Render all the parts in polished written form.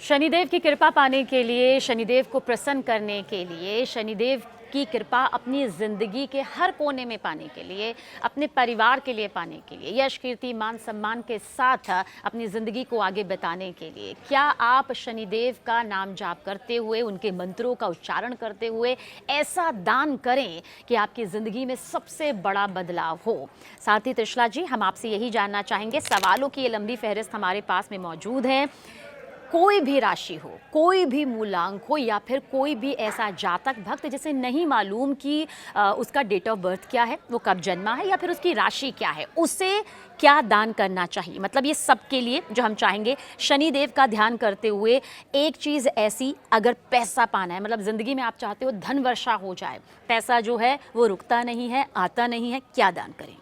शनिदेव की कृपा पाने के लिए, शनिदेव को प्रसन्न करने के लिए, शनिदेव की कृपा अपनी ज़िंदगी के हर कोने में पाने के लिए, अपने परिवार के लिए पाने के लिए, यश कीर्ति मान सम्मान के साथ अपनी ज़िंदगी को आगे बताने के लिए, क्या आप शनिदेव का नाम जाप करते हुए, उनके मंत्रों का उच्चारण करते हुए ऐसा दान करें कि आपकी ज़िंदगी में सबसे बड़ा बदलाव हो। साथ ही त्रिशला जी, हम आपसे यही जानना चाहेंगे, सवालों की ये लंबी फहरिस्त हमारे पास में मौजूद है। कोई भी राशि हो, कोई भी मूलांक हो, या फिर कोई भी ऐसा जातक भक्त जिसे नहीं मालूम कि उसका डेट ऑफ बर्थ क्या है, वो कब जन्मा है, या फिर उसकी राशि क्या है, उसे क्या दान करना चाहिए। मतलब ये सबके लिए जो हम चाहेंगे शनिदेव का ध्यान करते हुए एक चीज़ ऐसी, अगर पैसा पाना है, मतलब ज़िंदगी में आप चाहते हो धन वर्षा हो जाए, पैसा जो है वो रुकता नहीं है, आता नहीं है, क्या दान करें?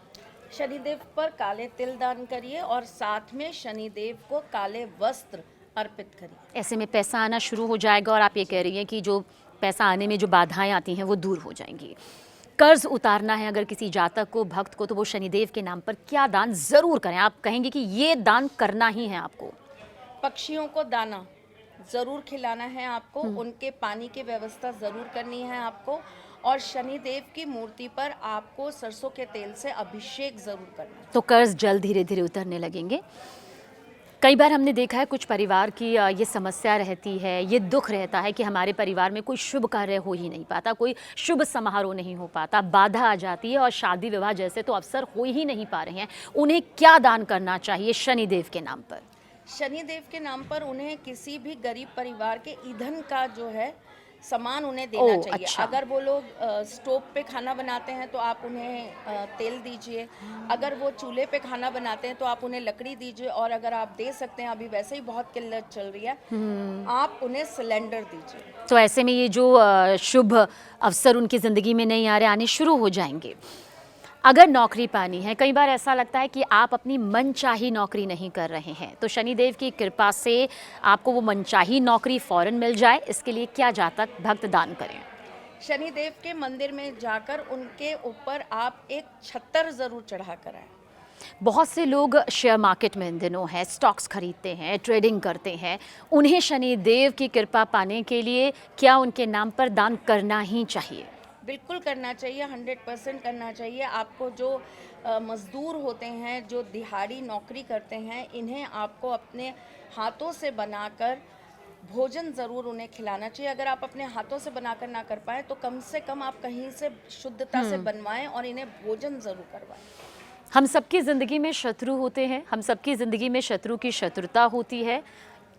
शनिदेव पर काले तिल दान करिए और साथ में शनिदेव को काले वस्त्र अर्पित करिए। ऐसे में पैसा आना शुरू हो जाएगा और आप ये कह रही हैं कि जो पैसा आने में जो बाधाएं आती हैं वो दूर हो जाएंगी। कर्ज उतारना है अगर किसी जातक को, भक्त को, तो वो शनिदेव के नाम पर क्या दान ज़रूर करें? आप कहेंगे कि ये दान करना ही है आपको। पक्षियों को दाना ज़रूर खिलाना है आपको, उनके पानी की व्यवस्था ज़रूर करनी है आपको, और शनिदेव की मूर्ति पर आपको सरसों के तेल से अभिषेक ज़रूर करना है। तो कर्ज जल्द धीरे धीरे उतरने लगेंगे। कई बार हमने देखा है कुछ परिवार की ये समस्या रहती है, ये दुख रहता है कि हमारे परिवार में कोई शुभ कार्य हो ही नहीं पाता, कोई शुभ समारोह नहीं हो पाता, बाधा आ जाती है और शादी विवाह जैसे तो अवसर हो ही नहीं पा रहे हैं। उन्हें क्या दान करना चाहिए शनिदेव के नाम पर? शनिदेव के नाम पर उन्हें किसी भी गरीब परिवार के ईंधन का जो है सामान उन्हें देना चाहिए। अच्छा। अगर वो लोग स्टोव पे खाना बनाते हैं तो आप उन्हें तेल दीजिए, अगर वो चूल्हे पे खाना बनाते हैं तो आप उन्हें लकड़ी दीजिए, और अगर आप दे सकते हैं, अभी वैसे ही बहुत किल्लत चल रही है, आप उन्हें सिलेंडर दीजिए। तो ऐसे में ये जो शुभ अवसर उनकी ज़िंदगी में नहीं आ रहे, आने शुरू हो जाएंगे। अगर नौकरी पानी है, कई बार ऐसा लगता है कि आप अपनी मनचाही नौकरी नहीं कर रहे हैं, तो शनिदेव की कृपा से आपको वो मनचाही नौकरी फ़ौरन मिल जाए, इसके लिए क्या जातक भक्त दान करें? शनिदेव के मंदिर में जाकर उनके ऊपर आप एक छत्तर ज़रूर चढ़ा कर आएँ। बहुत से लोग शेयर मार्केट में इन दिनों हैं, स्टॉक्स खरीदते हैं, ट्रेडिंग करते हैं, उन्हें शनिदेव की कृपा पाने के लिए क्या उनके नाम पर दान करना ही चाहिए? बिल्कुल करना चाहिए, 100% करना चाहिए। आपको जो मज़दूर होते हैं, जो दिहाड़ी नौकरी करते हैं, इन्हें आपको अपने हाथों से बनाकर भोजन ज़रूर उन्हें खिलाना चाहिए। अगर आप अपने हाथों से बनाकर ना कर पाएँ तो कम से कम आप कहीं से शुद्धता से बनवाएँ और इन्हें भोजन ज़रूर करवाएँ। हम सबकी ज़िंदगी में शत्रु होते हैं, हम सबकी ज़िंदगी में शत्रु की शत्रुता होती है।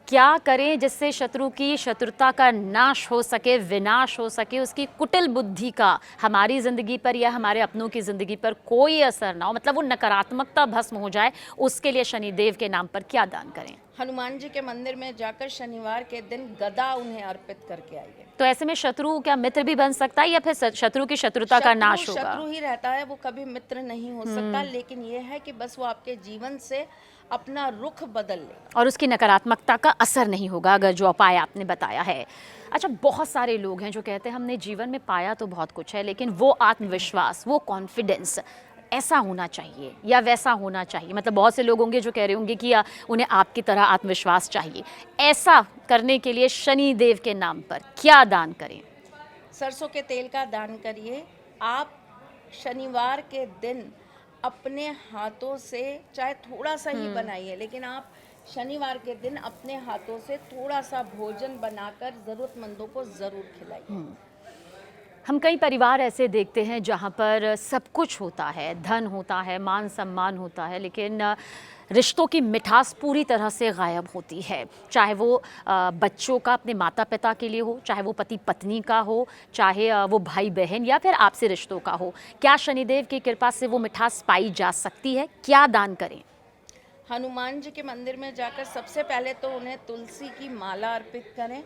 क्या करें जिससे शत्रु की शत्रुता का नाश हो सके, विनाश हो सके, उसकी कुटिल बुद्धि का हमारी ज़िंदगी पर या हमारे अपनों की ज़िंदगी पर कोई असर ना हो, मतलब वो नकारात्मकता भस्म हो जाए, उसके लिए शनिदेव के नाम पर क्या दान करें? हनुमान जी के मंदिर में जाकर शनिवार के दिन गदा उन्हें अर्पित करके आइए। तो ऐसे में शत्रु क्या मित्र भी बन सकता है, या फिर शत्रु की शत्रुता का नाश होगा? शत्रु ही रहता है, वो कभी मित्र नहीं हो सकता, लेकिन ये है कि बस वो आपके जीवन से अपना रुख बदल ले और उसकी नकारात्मकता का असर नहीं होगा, अगर जो उपाय आपने बताया है। अच्छा, बहुत सारे लोग हैं जो कहते हैं हमने जीवन में पाया तो बहुत कुछ है, लेकिन वो आत्मविश्वास, वो कॉन्फिडेंस ऐसा होना चाहिए या वैसा होना चाहिए। मतलब बहुत से लोग होंगे जो कह रहे होंगे कि उन्हें आपकी तरह आत्मविश्वास चाहिए। ऐसा करने के लिए शनिदेव के नाम पर क्या दान करें? सरसों के तेल का दान करिए। आप शनिवार के दिन अपने हाथों से, चाहे थोड़ा सा ही बनाइए, लेकिन आप शनिवार के दिन अपने हाथों से थोड़ा सा भोजन बनाकर ज़रूरतमंदों को ज़रूर खिलाइए। हम कई परिवार ऐसे देखते हैं जहाँ पर सब कुछ होता है, धन होता है, मान सम्मान होता है, लेकिन रिश्तों की मिठास पूरी तरह से गायब होती है। चाहे वो बच्चों का अपने माता पिता के लिए हो, चाहे वो पति पत्नी का हो, चाहे वो भाई बहन या फिर आपसे रिश्तों का हो। क्या शनिदेव की कृपा से वो मिठास पाई जा सकती है? क्या दान करें? हनुमान जी के मंदिर में जाकर सबसे पहले तो उन्हें तुलसी की माला अर्पित करें,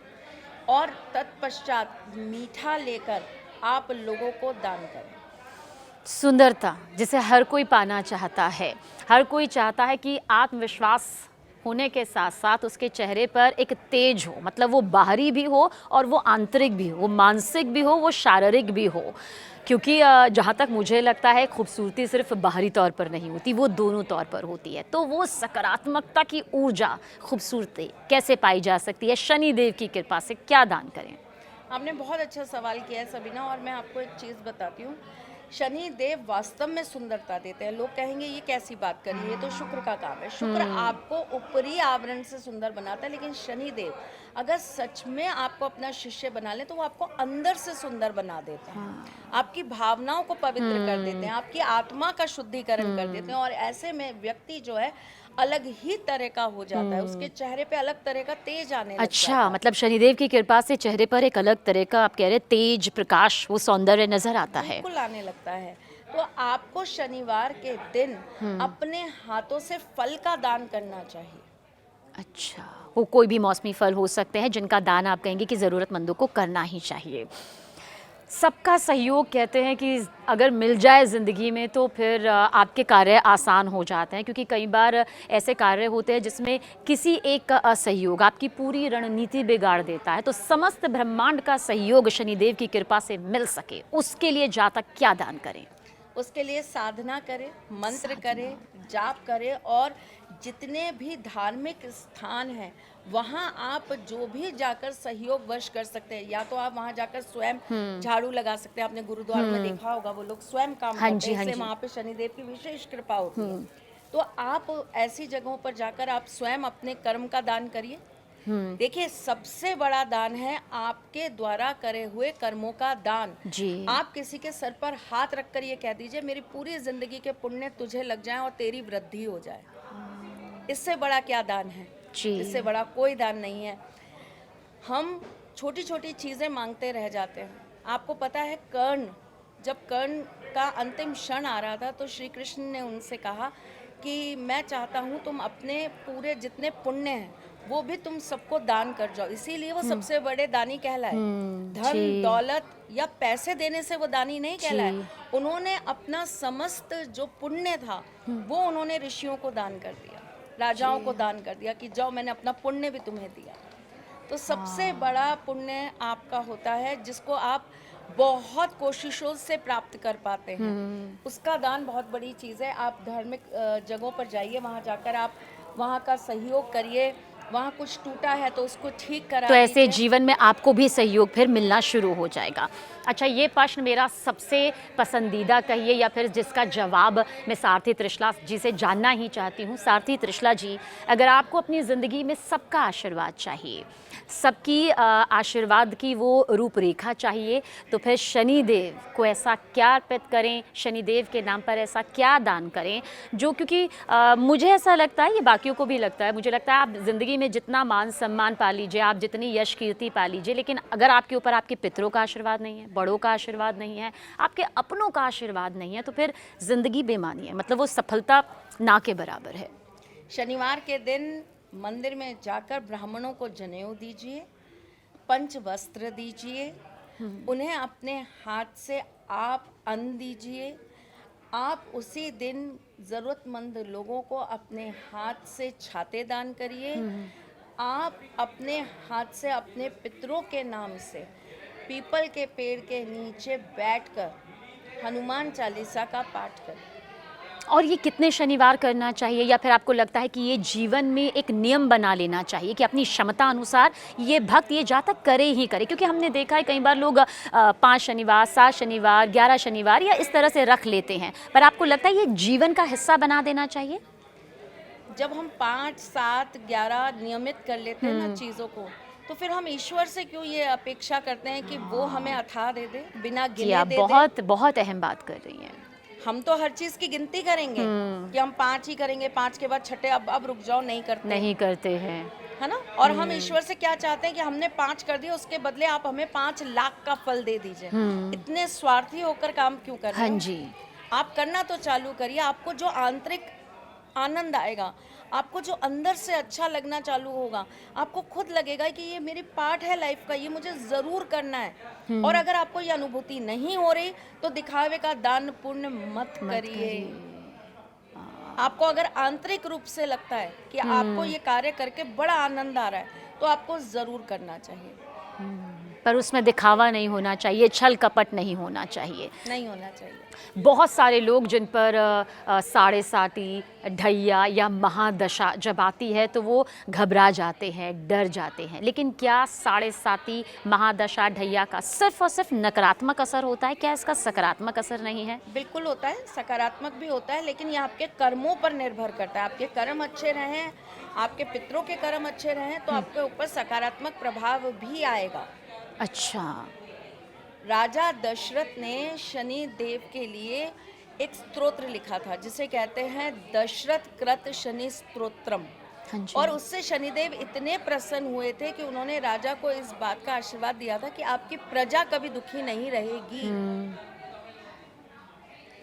और तत्पश्चात मीठा लेकर आप लोगों को दान करें। सुंदरता जिसे हर कोई पाना चाहता है, हर कोई चाहता है कि आत्मविश्वास होने के साथ साथ उसके चेहरे पर एक तेज हो, मतलब वो बाहरी भी हो और वो आंतरिक भी हो, वो मानसिक भी हो, वो शारीरिक भी हो। क्योंकि जहाँ तक मुझे लगता है खूबसूरती सिर्फ बाहरी तौर पर नहीं होती, वो दोनों तौर पर होती है। तो वो सकारात्मकता की ऊर्जा, खूबसूरती कैसे पाई जा सकती है? शनिदेव की कृपा से क्या दान करें? आपने बहुत अच्छा सवाल किया है सबीना, और मैं आपको एक चीज़ बताती हूँ। शनि देव वास्तव में सुंदरता देते हैं। लोग कहेंगे ये कैसी बात करी, ये तो शुक्र का काम है। शुक्र आपको ऊपरी आवरण से सुंदर बनाता है, लेकिन शनि देव अगर सच में आपको अपना शिष्य बना ले तो वो आपको अंदर से सुंदर बना देते हैं। आपकी भावनाओं को पवित्र कर देते हैं, आपकी आत्मा का शुद्धिकरण कर देते हैं, और ऐसे में व्यक्ति जो है अलग ही तरह का हो जाता है। उसके चेहरे पे अलग तरह का तेज आने लग जाता अच्छा, है। मतलब शनिदेव की कृपा से चेहरे पर एक अलग तरह का, आप कह रहे हैं, तेज प्रकाश, वो सौंदर्य नजर आता है। बिल्कुल आने लगता है। तो आपको शनिवार के दिन अपने हाथों से फल का दान करना चाहिए। अच्छा, वो कोई भी मौसमी फल हो सकते हैं जिनका दान आप कहेंगे कि ज़रूरतमंदों को करना ही चाहिए। सबका सहयोग कहते हैं कि अगर मिल जाए ज़िंदगी में तो फिर आपके कार्य आसान हो जाते हैं, क्योंकि कई बार ऐसे कार्य होते हैं जिसमें किसी एक का असहयोग आपकी पूरी रणनीति बिगाड़ देता है। तो समस्त ब्रह्मांड का सहयोग शनिदेव की कृपा से मिल सके, उसके लिए जातक क्या दान करें? उसके लिए साधना करें, मंत्र करें, जाप करें, और जितने भी धार्मिक स्थान हैं वहाँ आप जो भी जाकर सहयोग वश कर सकते हैं। या तो आप वहाँ जाकर स्वयं झाड़ू लगा सकते हैं। आपने गुरुद्वारों में देखा होगा वो लोग स्वयं काम हाँ करते जी, हैं, हाँ इससे जी। वहाँ पे शनिदेव की विशेष कृपा होती है। तो आप ऐसी जगहों पर जाकर आप स्वयं अपने कर्म का दान करिए। देखिए, सबसे बड़ा दान है आपके द्वारा करे हुए कर्मों का दान। जी। आप किसी के सर पर हाथ रखकर ये कह दीजिए मेरी पूरी जिंदगी के पुण्य तुझे लग जाएं और तेरी वृद्धि हो जाए। इससे बड़ा क्या दान है? जी। इससे बड़ा कोई दान नहीं है। हम छोटी छोटी चीज़ें मांगते रह जाते हैं। आपको पता है, जब कर्ण का अंतिम क्षण आ रहा था तो श्री कृष्ण ने उनसे कहा कि मैं चाहता हूँ तुम अपने पूरे जितने पुण्य हैं वो भी तुम सबको दान कर जाओ। इसीलिए वो सबसे बड़े दानी कहलाए। धन जी। दौलत या पैसे देने से वो दानी नहीं कहलाए। जी। उन्होंने अपना समस्त जो पुण्य था वो उन्होंने ऋषियों को दान कर दिया, राजाओं को दान कर दिया कि जाओ मैंने अपना पुण्य भी तुम्हें दिया। तो सबसे बड़ा पुण्य आपका होता है जिसको आप बहुत कोशिशों से प्राप्त कर पाते हैं। उसका दान बहुत बड़ी चीज़ है। आप धार्मिक जगहों पर जाइए, वहाँ जाकर आप वहाँ का सहयोग करिए। वहाँ कुछ टूटा है तो उसको ठीक करा तो ऐसे दीजिए। जीवन में आपको भी सहयोग फिर मिलना शुरू हो जाएगा। अच्छा, ये प्रश्न मेरा सबसे पसंदीदा कहिए, या फिर जिसका जवाब मैं सारथी त्रिशला जी से जानना ही चाहती हूँ। सारथी त्रिशला जी, अगर आपको अपनी ज़िंदगी में सबका आशीर्वाद चाहिए, सबकी आशीर्वाद की वो रूपरेखा चाहिए, तो फिर शनिदेव को ऐसा क्या अर्पित करें, शनिदेव के नाम पर ऐसा क्या दान करें जो, क्योंकि मुझे ऐसा लगता है, ये बाकियों को भी लगता है, मुझे लगता है आप ज़िंदगी में जितना मान सम्मान पा लीजिए, आप जितनी यश कीर्ति पा लीजिए, लेकिन अगर आपके ऊपर आपके पितरों का आशीर्वाद नहीं है, बड़ों का आशीर्वाद नहीं है, आपके अपनों का आशीर्वाद नहीं है, तो फिर ज़िंदगी बेमानी है, मतलब वो सफलता ना के बराबर है। शनिवार के दिन मंदिर में जाकर ब्राह्मणों को जनेऊ दीजिए, पंच वस्त्र दीजिए, उन्हें अपने हाथ से आप अन्न दीजिए। आप उसी दिन ज़रूरतमंद लोगों को अपने हाथ से छाते दान करिए। आप अपने हाथ से अपने पितरों के नाम से पीपल के पेड़ के नीचे बैठकर हनुमान चालीसा का पाठ करें। और ये कितने शनिवार करना चाहिए, या फिर आपको लगता है कि ये जीवन में एक नियम बना लेना चाहिए कि अपनी क्षमता अनुसार ये भक्त, ये जातक करे ही करे? क्योंकि हमने देखा है कई बार लोग 5 शनिवार, 7 शनिवार, 11 शनिवार या इस तरह से रख लेते हैं, पर आपको लगता है ये जीवन का हिस्सा बना देना चाहिए? जब हम 5, 7, 11 नियमित कर लेते हैं ना चीज़ों को, तो फिर हम ईश्वर से क्यों ये अपेक्षा करते हैं कि वो हमें अथाह दे दे, बिना जी, गिने आप दे दे। बहुत बहुत अहम बात कर रही हैं। हम तो हर चीज़ की गिनती करेंगे कि हम 5 ही करेंगे, 5 के बाद छठे अब रुक जाओ, नहीं करते, नहीं करते हैं। है ना। और हम ईश्वर से क्या चाहते हैं कि हमने 5 कर दिया, उसके बदले आप हमें 5 लाख का फल दे दीजिए। इतने स्वार्थी होकर काम क्यों कर रहे हाँ हो? जी। आप करना तो चालू करिए। आपको जो आंतरिक आनंद आएगा, आपको जो अंदर से अच्छा लगना चालू होगा, आपको खुद लगेगा कि ये मेरी पार्ट है लाइफ का, ये मुझे ज़रूर करना है। और अगर आपको ये अनुभूति नहीं हो रही तो दिखावे का दान पुण्य मत करिए। आपको अगर आंतरिक रूप से लगता है कि आपको ये कार्य करके बड़ा आनंद आ रहा है, तो आपको ज़रूर करना चाहिए। पर उसमें दिखावा नहीं होना चाहिए, छल कपट नहीं होना चाहिए। नहीं होना चाहिए। बहुत सारे लोग जिन पर साढ़े साती, ढैया या महादशा जब आती है तो वो घबरा जाते हैं, डर जाते हैं। लेकिन क्या साढ़े साती, महादशा, ढैया का सिर्फ और सिर्फ नकारात्मक असर होता है? क्या इसका सकारात्मक असर नहीं है? बिल्कुल होता है, सकारात्मक भी होता है, लेकिन ये आपके कर्मों पर निर्भर करता है। आपके कर्म अच्छे रहें, आपके पितरों के कर्म अच्छे रहें, तो आपके ऊपर सकारात्मक प्रभाव भी आएगा। अच्छा। राजा दशरथ ने शनि देव के लिए एक स्तोत्र लिखा था, जिसे कहते हैं दशरथ कृत शनि स्तोत्रम। हाँ जी। और उससे शनिदेव इतने प्रसन्न हुए थे कि उन्होंने राजा को इस बात का आशीर्वाद दिया था कि आपकी प्रजा कभी दुखी नहीं रहेगी।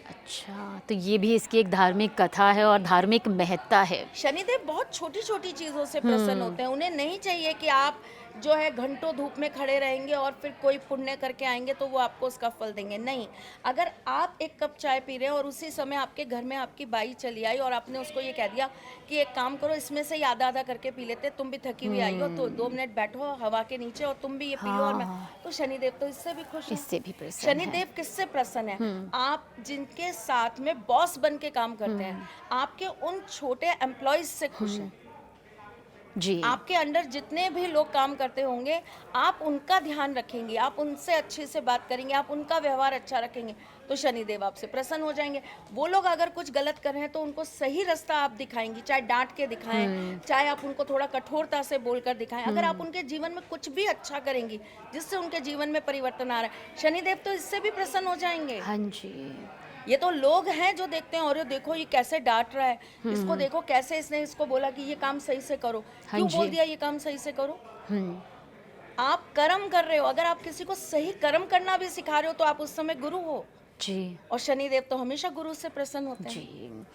अच्छा, तो ये भी इसकी एक धार्मिक कथा है और धार्मिक महत्ता है। शनिदेव बहुत छोटी छोटी चीज़ों से प्रसन्न होते हैं। उन्हें नहीं चाहिए कि आप जो है घंटों धूप में खड़े रहेंगे और फिर कोई पुण्य करके आएंगे तो वो आपको उसका फल देंगे। नहीं, अगर आप एक कप चाय पी रहे हैं और उसी समय आपके घर में आपकी बाई चली आई और आपने उसको ये कह दिया कि एक काम करो, इसमें से आधा आधा करके पी लेते, तुम भी थकी हुई आई हो तो 2 मिनट बैठो हवा के नीचे और तुम भी ये पी लो और मैं, तो शनिदेव तो इससे भी खुश है। इससे भी प्रसन्न है। शनिदेव किससे प्रसन्न है? आप जिनके साथ में बॉस बन के काम करते हैं, आपके उन छोटे एम्प्लॉयज से खुश हैं। जी। आपके अंडर जितने भी लोग काम करते होंगे, आप उनका ध्यान रखेंगे, आप उनसे अच्छे से बात करेंगे, आप उनका व्यवहार अच्छा रखेंगे, तो शनिदेव आपसे प्रसन्न हो जाएंगे। वो लोग अगर कुछ गलत कर रहे हैं तो उनको सही रास्ता आप दिखाएंगी, चाहे डांट के दिखाएं, चाहे आप उनको थोड़ा कठोरता से बोलकर दिखाएं। अगर आप उनके जीवन में कुछ भी अच्छा करेंगी जिससे उनके जीवन में परिवर्तन आ रहा है, शनिदेव तो इससे भी प्रसन्न हो जाएंगे। हाँ जी। ये तो लोग हैं जो देखते हैं और ये देखो ये कैसे डांट रहा है, इसको देखो कैसे इसने इसको बोला कि ये काम सही से करो, हाँ क्यों बोल जी। दिया ये काम सही से करो। हम्म। आप कर्म कर रहे हो, अगर आप किसी को सही कर्म करना भी सिखा रहे हो तो आप उस समय गुरु हो, जी। और शनिदेव तो हमेशा गुरु से प्रसन्न होते हैं। जी।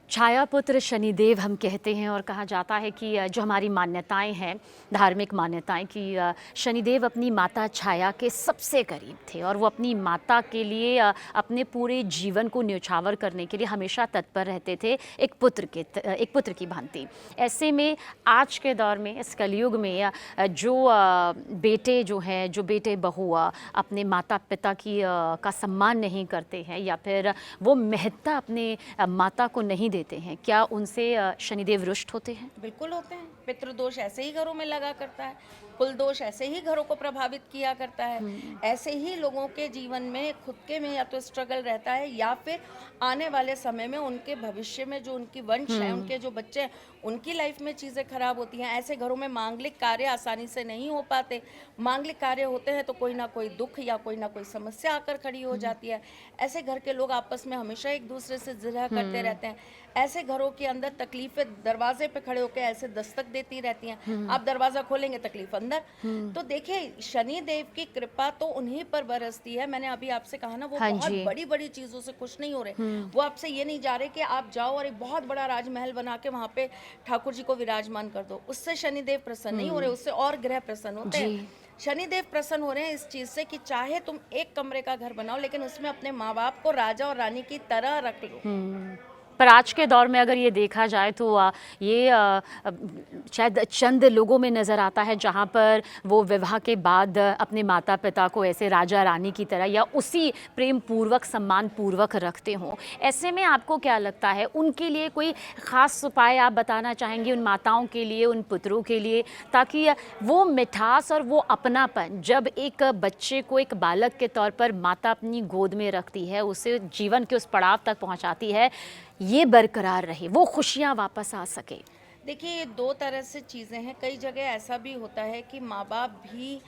छायापुत्र शनिदेव हम कहते हैं और कहा जाता है कि जो हमारी मान्यताएं हैं, धार्मिक मान्यताएं, कि शनिदेव अपनी माता छाया के सबसे करीब थे और वो अपनी माता के लिए अपने पूरे जीवन को न्यौछावर करने के लिए हमेशा तत्पर रहते थे, एक पुत्र की भांति। ऐसे में आज के दौर में, इस कलयुग में, जो बेटे जो हैं, जो बेटे बहू अपने माता पिता की का सम्मान नहीं करते हैं या फिर वो महत्ता अपने माता को नहीं देते हैं, क्या उनसे शनिदेव रुष्ट होते हैं? बिल्कुल होते हैं। पितृदोष ऐसे ही घरों में लगा करता है, कुल दोष ऐसे ही घरों को प्रभावित किया करता है। ऐसे ही लोगों के जीवन में खुद के में या तो स्ट्रगल रहता है या फिर आने वाले समय में उनके भविष्य में जो उनकी वंश है, उनके जो बच्चे हैं, उनकी लाइफ में चीज़ें खराब होती हैं। ऐसे घरों में मांगलिक कार्य आसानी से नहीं हो पाते। मांगलिक कार्य होते हैं तो कोई ना कोई दुख या कोई ना कोई समस्या आकर खड़ी हो जाती है। ऐसे घर के लोग आपस में हमेशा एक दूसरे से जिरह करते रहते हैं। ऐसे घरों के अंदर तकलीफें दरवाजे पे खड़े होकर ऐसे दस्तक देती रहती हैं। आप दरवाजा खोलेंगे, तकलीफ अंदर। तो देखिए, शनि देव की कृपा तो उन्हीं पर बरसती है। मैंने अभी आपसे कहा ना, वो हाँ बहुत जी। बड़ी बड़ी चीजों से खुश नहीं हो रहे। वो आपसे ये नहीं जा रहे कि आप जाओ और एक बहुत बड़ा राजमहल बना के वहां पे ठाकुर जी को विराजमान कर दो। उससे शनिदेव प्रसन्न नहीं हो रहे, उससे और ग्रह प्रसन्न होते हैं। शनिदेव प्रसन्न हो रहे हैं इस चीज से कि चाहे तुम एक कमरे का घर बनाओ, लेकिन उसमें अपने माँ बाप को राजा और रानी की तरह रख लो। पर आज के दौर में अगर ये देखा जाए तो ये शायद चंद लोगों में नज़र आता है जहाँ पर वो विवाह के बाद अपने माता पिता को ऐसे राजा रानी की तरह या उसी प्रेम पूर्वक, सम्मान पूर्वक रखते हों। ऐसे में आपको क्या लगता है, उनके लिए कोई ख़ास उपाय आप बताना चाहेंगे, उन माताओं के लिए, उन पुत्रों के लिए, ताकि वो मिठास और वो अपनापन जब एक बच्चे को, एक बालक के तौर पर माता अपनी गोद में रखती है, उसे जीवन के उस पड़ाव तक पहुँचाती है, ये बरकरार रहे, वो खुशियाँ वापस आ सके? देखिए, ये दो तरह से चीज़ें हैं। कई जगह ऐसा भी होता है कि माँ बाप भी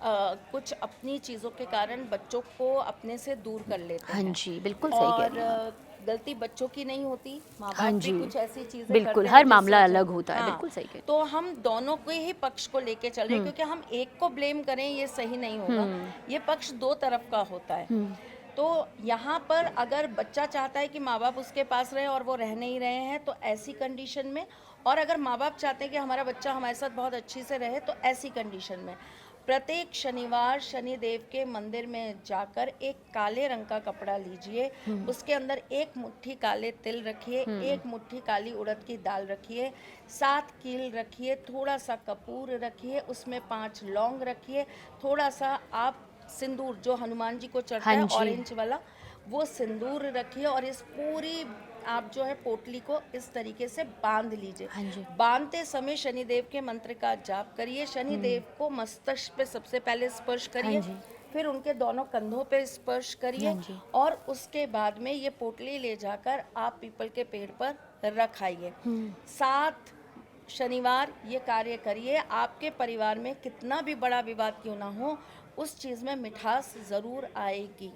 कुछ अपनी चीज़ों के कारण बच्चों को अपने से दूर कर लेते हाँ हैं। जी, बिल्कुल सही कह रही हैं आप। और गलती बच्चों की नहीं होती, माँ हाँ बाप जी, भी कुछ ऐसी चीज़ें बिल्कुल, करते हैं हर जिससे मामला जो- अलग होता है, हाँ, बिल्कुल सही कह रही हैं। तो हम दोनों के ही पक्ष को लेके चल रहे हैं, क्योंकि हम एक को ब्लेम करें ये सही नहीं होगा। ये पक्ष दो तरफ का होता है। तो यहाँ पर अगर बच्चा चाहता है कि माँ बाप उसके पास रहे और वो रह नहीं रहे हैं, तो ऐसी कंडीशन में, और अगर माँ बाप चाहते हैं कि हमारा बच्चा हमारे साथ बहुत अच्छी से रहे, तो ऐसी कंडीशन में प्रत्येक शनिवार शनिदेव के मंदिर में जाकर एक काले रंग का कपड़ा लीजिए, उसके अंदर एक मुट्ठी काले तिल रखिए, एक मुट्ठी काली उड़द की दाल रखिए, 7 कील रखिए, थोड़ा सा कपूर रखिए, उसमें 5 लौंग रखिए, थोड़ा सा आप सिंदूर जो हनुमान जी को चढ़ता हाँ है जी। ऑरेंज वाला, वो सिंदूर रखिए और इस पूरी आप जो है पोटली को इस तरीके से बांध लीजिए। हाँ जी। बांधते समय शनिदेव के मंत्र का जाप करिए, शनिदेव को मस्तिष्क पे सबसे पहले स्पर्श करिए, जी। फिर उनके दोनों कंधों पे स्पर्श करिए हाँ जी। और उसके बाद में ये पोटली ले जाकर आप पीपल के पेड़ पर रखाइए। 7 शनिवार ये कार्य करिए, आपके परिवार में कितना भी बड़ा विवाद क्यों ना हो, उस चीज़ में मिठास ज़रूर आएगी।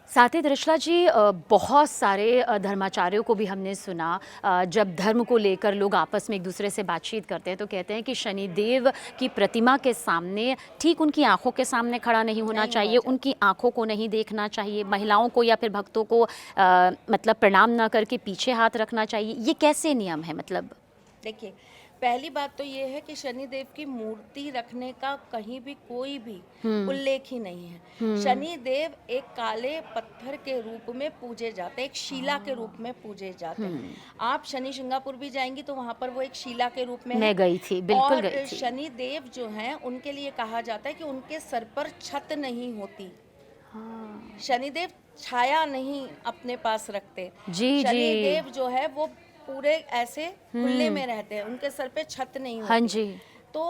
साथ ही त्रिशला जी बहुत सारे धर्माचार्यों को भी हमने सुना जब धर्म को लेकर लोग आपस में एक दूसरे से बातचीत करते हैं तो कहते हैं कि शनिदेव की प्रतिमा के सामने ठीक उनकी आंखों के सामने खड़ा नहीं होना नहीं होना चाहिए, चाहिए। उनकी आंखों को नहीं देखना चाहिए, महिलाओं को या फिर भक्तों को मतलब प्रणाम ना करके पीछे हाथ रखना चाहिए। ये कैसे नियम है मतलब? देखिए, पहली बात तो ये है कि शनिदेव की मूर्ति रखने का कहीं भी कोई भी उल्लेख ही नहीं है। शनिदेव एक काले पत्थर के रूप में पूजे जाते हैं, एक शिला के रूप में पूजे जाते हैं। आप शनि सिंगापुर भी जाएंगी तो वहाँ पर वो एक शिला के रूप में है। मैं गई थी, बिल्कुल और गई थी। शनिदेव जो हैं उनके लिए कहा जाता है कि उनके सर पर छत नहीं होती। हाँ। शनिदेव छाया नहीं अपने पास रखते। जी जी। शनिदेव जो है वो पूरे ऐसे खुले में रहते हैं, उनके सर पे छत नहीं हाँ होती। जी। तो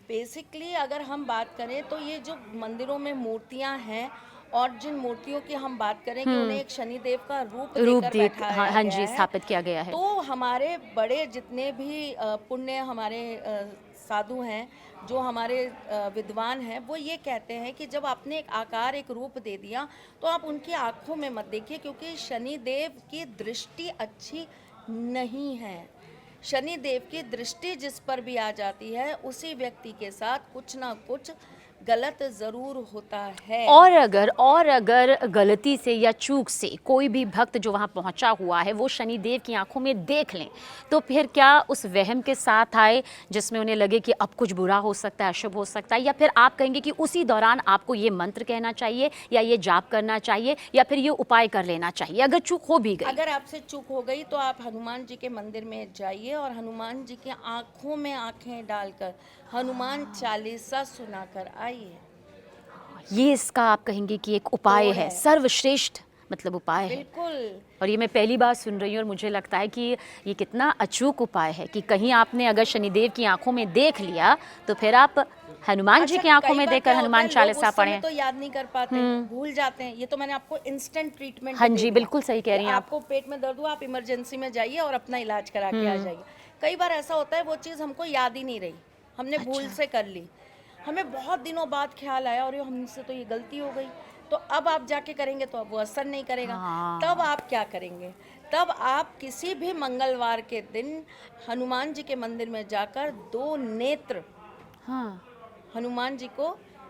बेसिकली अगर हम बात करें तो ये जो मंदिरों में मूर्तियां हैं और जिन मूर्तियों की हम बात करें कि उन्हें एक शनिदेव का रूप रूप देकर देख हाँ, बैठाया हाँ गया जी, है, स्थापित किया गया है। तो हमारे बड़े जितने भी पुण्य हमारे साधु हैं, जो हमारे विद्वान हैं, वो ये कहते हैं कि जब आपने एक आकार एक रूप दे दिया तो आप उनकी आंखों में मत देखिए, क्योंकि शनिदेव की दृष्टि अच्छी नहीं है। शनिदेव की दृष्टि जिस पर भी आ जाती है उसी व्यक्ति के साथ कुछ ना कुछ गलत ज़रूर होता है। और अगर गलती से या चूक से कोई भी भक्त जो वहाँ पहुँचा हुआ है वो शनिदेव की आंखों में देख लें तो फिर क्या उस वहम के साथ आए जिसमें उन्हें लगे कि अब कुछ बुरा हो सकता है, अशुभ हो सकता है, या फिर आप कहेंगे कि उसी दौरान आपको ये मंत्र कहना चाहिए या ये जाप करना चाहिए या फिर ये उपाय कर लेना चाहिए अगर चूक हो भी गई? अगर आपसे चूक हो गई तो आप हनुमान जी के मंदिर में जाइए और हनुमान जी की आंखों में आंखें डालकर हनुमान चालीसा सुनाकर आइए। ये इसका आप कहेंगे कि एक उपाय वो है, है। सर्वश्रेष्ठ मतलब उपाय है। बिल्कुल। और ये मैं पहली बार सुन रही हूँ और मुझे लगता है कि ये कितना अचूक उपाय है कि कहीं आपने अगर शनिदेव की आंखों में देख लिया तो फिर आप हनुमान जी की आंखों कई में बार देखकर क्या होता हनुमान है, लोग चालीसा उस समय पढ़ें। तो याद नहीं कर पाते, भूल जाते हैं। ये तो मैंने आपको इंस्टेंट ट्रीटमेंट हाँ दे जी, दिया बिल्कुल सही कह कि रही हैं आप। आपको पेट में दर्द हुआ, आप इमरजेंसी में जाइए और अपना इलाज करा के आ जाइए। कई बार ऐसा होता है वो चीज़ हमको याद ही नहीं रही, हमने भूल अच्छा। से कर ली, हमें बहुत दिनों बाद ख्याल आया और ये हमसे तो ये गलती हो गई, तो अब आप जाके करेंगे तो अब वो असर नहीं करेगा। हाँ। तब आप क्या करेंगे? तब आप किसी भी मंगलवार के दिन हनुमान जी के मंदिर में जाकर 2 नेत्र हाँ, हनुमान जी को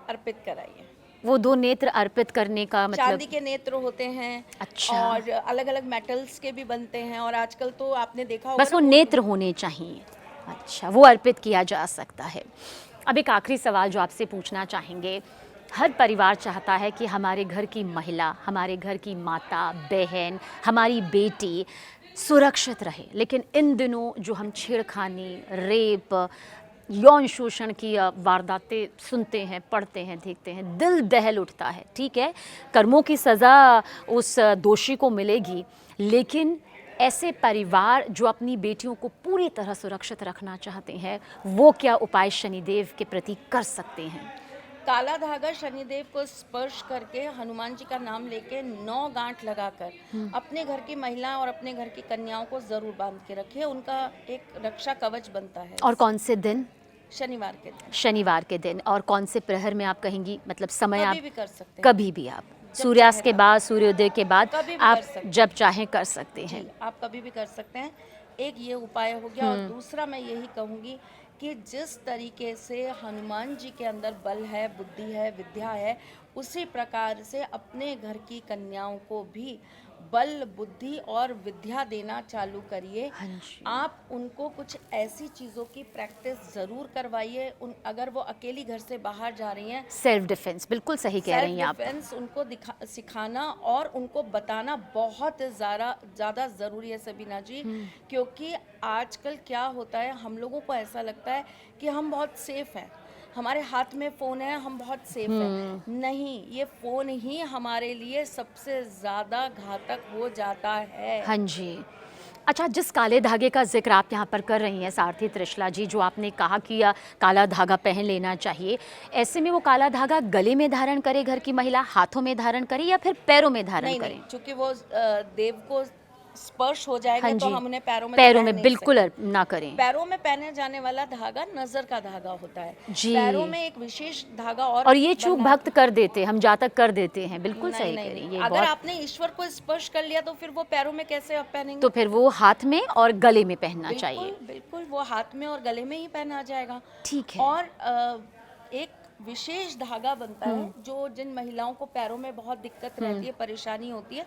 अर्पित कराइए। वो 2 नेत्र अर्पित करने का मतलब? चांदी के नेत्र होते हैं। अच्छा। और अलग अलग मेटल्स के भी बनते हैं और आजकल तो आपने देखा होगा बस ना वो नेत्र होने चाहिए। अच्छा, वो अर्पित किया जा सकता है। अब एक आखिरी सवाल जो आपसे पूछना चाहेंगे, हर परिवार चाहता है कि हमारे घर की महिला, हमारे घर की माता, बहन, हमारी बेटी सुरक्षित रहे, लेकिन इन दिनों जो हम छेड़खानी, रेप, यौन शोषण की वारदातें सुनते हैं, पढ़ते हैं, देखते हैं, दिल दहल उठता है। ठीक है, कर्मों की सज़ा उस दोषी को मिलेगी, लेकिन ऐसे परिवार जो अपनी बेटियों को पूरी तरह सुरक्षित रखना चाहते हैं, वो क्या उपाय शनिदेव के प्रति कर सकते हैं? काला धागा शनिदेव को स्पर्श करके हनुमान जी का नाम लेके 9 गांठ लगाकर अपने घर की महिला और अपने घर की कन्याओं को जरूर बांध के रखिए, उनका एक रक्षा कवच बनता है। और कौन से दिन? शनिवार के दिन। शनिवार के दिन। और कौन से प्रहर में आप कहेंगी, मतलब समय आप? कभी भी कर सकते हैं। कभी भी आप, सूर्यास्त के बाद, सूर्योदय के बाद, कभी भी आप कर सकते हैं। जब चाहें कर सकते हैं। जी, आप कभी भी कर सकते हैं। एक ये उपाय हो गया और दूसरा मैं यही कहूँगी कि जिस तरीके से हनुमान जी के अंदर बल है, बुद्धि है, विद्या है, उसी प्रकार से अपने घर की कन्याओं को भी बल बुद्धि और विद्या देना चालू करिए। हाँ जी। आप उनको कुछ ऐसी चीज़ों की प्रैक्टिस ज़रूर करवाइए। उन अगर वो अकेली घर से बाहर जा रही हैं, सेल्फ डिफेंस, बिल्कुल सही कह रही सेल्फ हैं आप। डिफेंस उनको सिखाना और उनको बताना बहुत ज़्यादा ज़रूरी है सबीना जी। क्योंकि आजकल क्या होता है, हम लोगों को ऐसा लगता है कि हम बहुत सेफ हैं, हमारे हाथ में फ़ोन है, हम बहुत सेफ हैं। नहीं, ये फ़ोन ही हमारे लिए सबसे ज़्यादा घातक हो जाता है। हाँ जी। अच्छा, जिस काले धागे का ज़िक्र आप यहाँ पर कर रही हैं सारथी त्रिशला जी, जो आपने कहा कि काला धागा पहन लेना चाहिए, ऐसे में वो काला धागा गले में धारण करे घर की महिला, हाथों में धारण करे या फिर पैरों में धारण नहीं करे? नहीं, चूंकि वो देव को स्पर्श हो जाएंगे हाँ तो जी, हम उन्हें पैरों में तो पैरों पहन में नहीं बिल्कुल सकते। ना करें। पैरों में पहने जाने वाला धागा नजर का धागा होता है। जी। पैरों में एक विशेष धागा और ये चूक बंधा भक्त कर देते, हम जातक कर देते हैं, बिल्कुल नहीं सही नहीं कह रही हैं, नहीं, ये अगर बहुत। आपने ईश्वर को स्पर्श कर लिया तो फिर वो पैरों में कैसे आप पहनेंगे? तो फिर वो हाथ में और गले में पहनना बिल्कुल चाहिए। बिल्कुल, वो हाथ में और गले में ही पहना जाएगा। ठीक है। और एक विशेष धागा बनता है जो जिन महिलाओं को पैरों में बहुत दिक्कत रहती है, परेशानी होती है,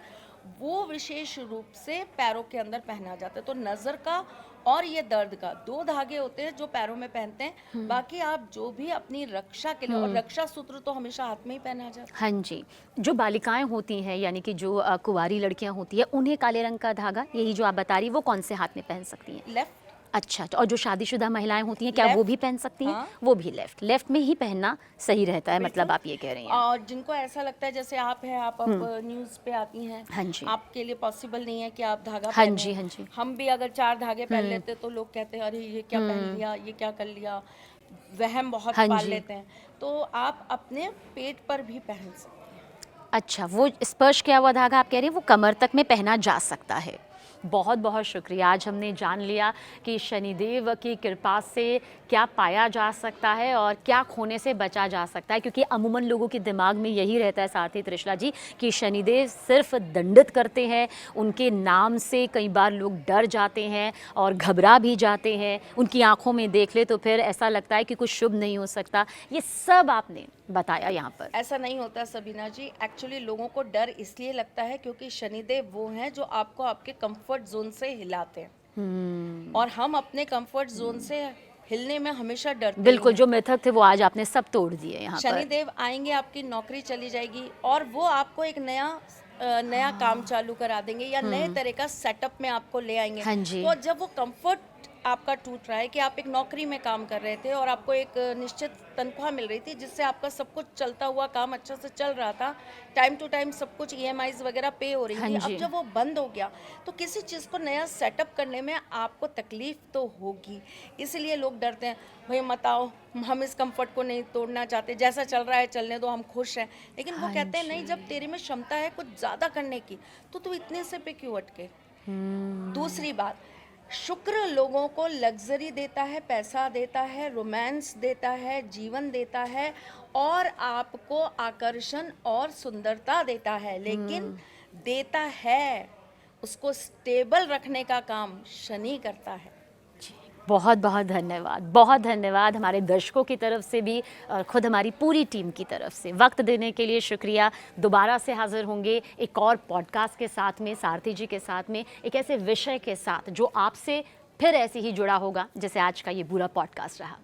वो विशेष रूप से पैरों के अंदर पहना जाता है। तो नज़र का और ये दर्द का 2 धागे होते हैं जो पैरों में पहनते हैं। बाकी आप जो भी अपनी रक्षा के लिए, और रक्षा सूत्र तो हमेशा हाथ में ही पहना जाता हाँ जी। जो बालिकाएं होती हैं, यानी कि जो कुंवारी लड़कियां होती हैं, उन्हें काले रंग का धागा, यही जो आप बता रही, वो कौन से हाथ में पहन सकती हैं? है। लेफ्ट। अच्छा, तो और जो शादीशुदा महिलाएं होती हैं, क्या वो लेफ्ट। भी पहन सकती हैं? हाँ। वो भी लेफ्ट में ही पहनना सही रहता है, मतलब आप ये कह रही हैं। और जिनको ऐसा लगता है, जैसे आप हैं, आप अब न्यूज़ पे आती हैं, हाँ जी। आपके लिए पॉसिबल नहीं है कि आप धागा हाँ पहने। जी, हाँ जी। हम भी अगर 4 धागे पहन लेते तो लोग कहते हैं अरे ये क्या पहन लिया, ये क्या कर लिया, वहम बहुत हाँ पाल जी। लेते हैं। तो आप अपने पेट पर भी पहन सकते हैं। अच्छा, वो स्पर्श किया हुआ धागा आप कह रही हैं, वो कमर तक में पहना जा सकता है। बहुत बहुत शुक्रिया, आज हमने जान लिया कि शनिदेव की कृपा से क्या पाया जा सकता है और क्या खोने से बचा जा सकता है, क्योंकि अमूमन लोगों के दिमाग में यही रहता है सारथी त्रिशला जी कि शनिदेव सिर्फ दंडित करते हैं, उनके नाम से कई बार लोग डर जाते हैं और घबरा भी जाते हैं, उनकी आंखों में देख ले तो फिर ऐसा लगता है कि कुछ शुभ नहीं हो सकता। ये सब आपने बताया यहाँ पर। ऐसा नहीं होता सबीना जी, एक्चुअली लोगों को डर इसलिए लगता है क्योंकि शनिदेव वो हैं जो आपको आपके कंफर्ट जोन से हिलाते हैं, और हम अपने कंफर्ट जोन से हिलने में हमेशा डरते बिल्कुल, हैं। जो मिथक थे वो आज आपने सब तोड़ दिए यहाँ पर। शनिदेव आएंगे, आपकी नौकरी चली जाएगी और वो आपको एक नया काम चालू करा देंगे या नए तरह का सेटअप में आपको ले आएंगे। हाँ जी। तो जब वो कंफर्ट आपका टूट रहा है कि आप एक नौकरी में काम कर रहे थे और आपको एक निश्चित तनख्वाह मिल रही थी जिससे आपका सब कुछ चलता हुआ काम अच्छा से चल रहा था, टाइम टू टाइम सब कुछ EMIs वगैरह पे हो रही हाँ थी, जी। अब जब वो बंद हो गया तो किसी चीज़ को नया सेटअप करने में आपको तकलीफ तो होगी। इसलिए लोग डरते हैं, भाई मत आओ, हम इस कंफर्ट को नहीं तोड़ना चाहते, जैसा चल रहा है चलने दो, हम खुश हैं। लेकिन वो हाँ कहते हैं नहीं, जी। जब तेरे में क्षमता है कुछ ज़्यादा करने की तो तू इतने से पे क्यों अटके। दूसरी बात, शुक्र लोगों को लग्जरी देता है, पैसा देता है, रोमांस देता है, जीवन देता है और आपको आकर्षण और सुंदरता देता है, लेकिन देता है, उसको स्टेबल रखने का काम शनि करता है। बहुत बहुत धन्यवाद, बहुत धन्यवाद हमारे दर्शकों की तरफ से भी और खुद हमारी पूरी टीम की तरफ से। वक्त देने के लिए शुक्रिया। दोबारा से हाजिर होंगे एक और पॉडकास्ट के साथ में, सारथी जी के साथ में, एक ऐसे विषय के साथ जो आपसे फिर ऐसे ही जुड़ा होगा जैसे आज का ये पूरा पॉडकास्ट रहा।